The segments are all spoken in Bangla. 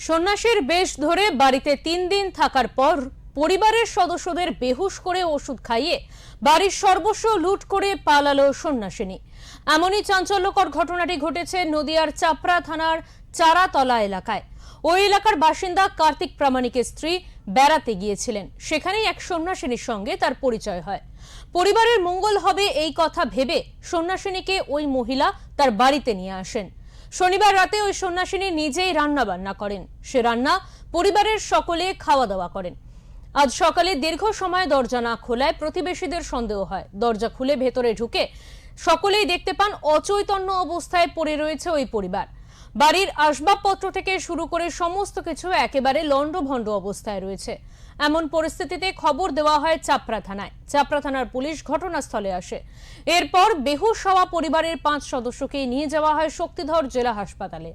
সন্ন্যাসীর বেশ ধরে বাড়িতে 3 দিন থাকার পর পরিবারের সদস্যদের বেহুশ করে ওষুধ খাইয়ে বাড়ির সর্বস্ব লুট করে পালালো সন্ন্যাসিনী। এমনই চাঞ্চল্যকর ঘটনাটি ঘটেছে নদিয়ার চাপড়া থানার চারাতলা এলাকায়। ওই এলাকার বাসিন্দা কার্তিক প্রামাণিকের স্ত্রী বেড়াতে গিয়েছিলেন। সেখানেই এক সন্ন্যাসিনীর সঙ্গে তার পরিচয় হয়। পরিবারের মঙ্গল হবে এই কথা ভেবে সন্ন্যাসিনীকে ওই মহিলা তার বাড়িতে নিয়ে আসেন। শনিবার রাতে ওই সন্ন্যাসিনী নিজেই রান্না বান্না করেন। সে রান্না পরিবারের সকলে খাওয়া দাওয়া করেন। আজ সকালে দীর্ঘ সময় দরজা না খোলায় প্রতিবেশীদের সন্দেহ হয়। দরজা খুলে ভেতরে ঢুকে সকলেই দেখতে পান অচৈতন্য অবস্থায় পড়ে রয়েছে ওই পরিবার। বাড়ির আসবাবপত্র থেকে শুরু করে সমস্ত কিছু একেবারে লন্ডভন্ড অবস্থায় রয়েছে। এমন পরিস্থিতিতে খবর দেওয়া হয় চাপড়া থানায়। চাপড়া থানার পুলিশ ঘটনাস্থলে আসে। এরপর বেহুশ হওয়া পরিবারের 5 সদস্যকে নিয়ে যাওয়া হয় শক্তিধর জেলা হাসপাতালে।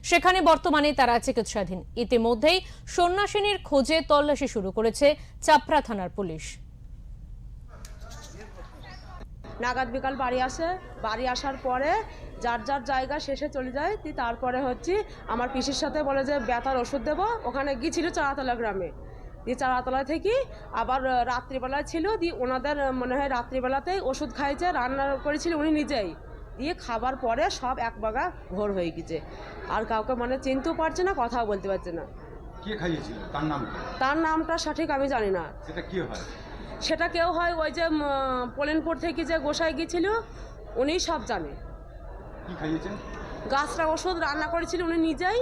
সেখানে বর্তমানে তারা চিকিৎসাধীন। ইতিমধ্যেই সন্ন্যাসিনীর খোঁজে তল্লাশি শুরু করেছে চাপড়া থানার পুলিশ। নাগাদ বিকাল বাড়ি আসে, বাড়ি আসার পরে যার যার জায়গা শেষে চলে যায়। তারপরে আমার পিসির সাথে বলে যে ব্যথার ওষুধ দেবো। ওখানে গিয়েছিল চারাতলা গ্রামে। দিয়ে চারাতলা থেকে আবার রাত্রিবেলায় ছিল, দিয়ে ওনাদের মনে হয় রাত্রিবেলাতেই ওষুধ খাইছে, রান্না করেছিল উনি নিজেই। দিয়ে খাবার পরে সব এক বাগা ভোর হয়ে গেছে। আর কাউকে চিনতেও পারছে না, কথাও বলতে পারছে না। কে খাইয়েছিল? তার নাম কি? তার নামটা সঠিক আমি জানি না। সেটা কি হয়? সেটা কেউ হয় ওই যে পোলেনপুর থেকে যে গোসাই গিয়েছিল উনি সব জানে। কি খাইয়েছেন? গাছরা ওষুধ রান্না করেছিল উনি নিজেই।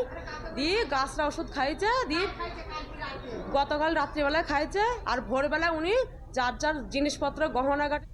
দিয়ে গাছরা ওষুধ খাইছে, দিয়ে গতকাল রাত্রিবেলায় খাইছে। আর ভোরবেলায় উনি যার যার জিনিসপত্র গহনাগাটি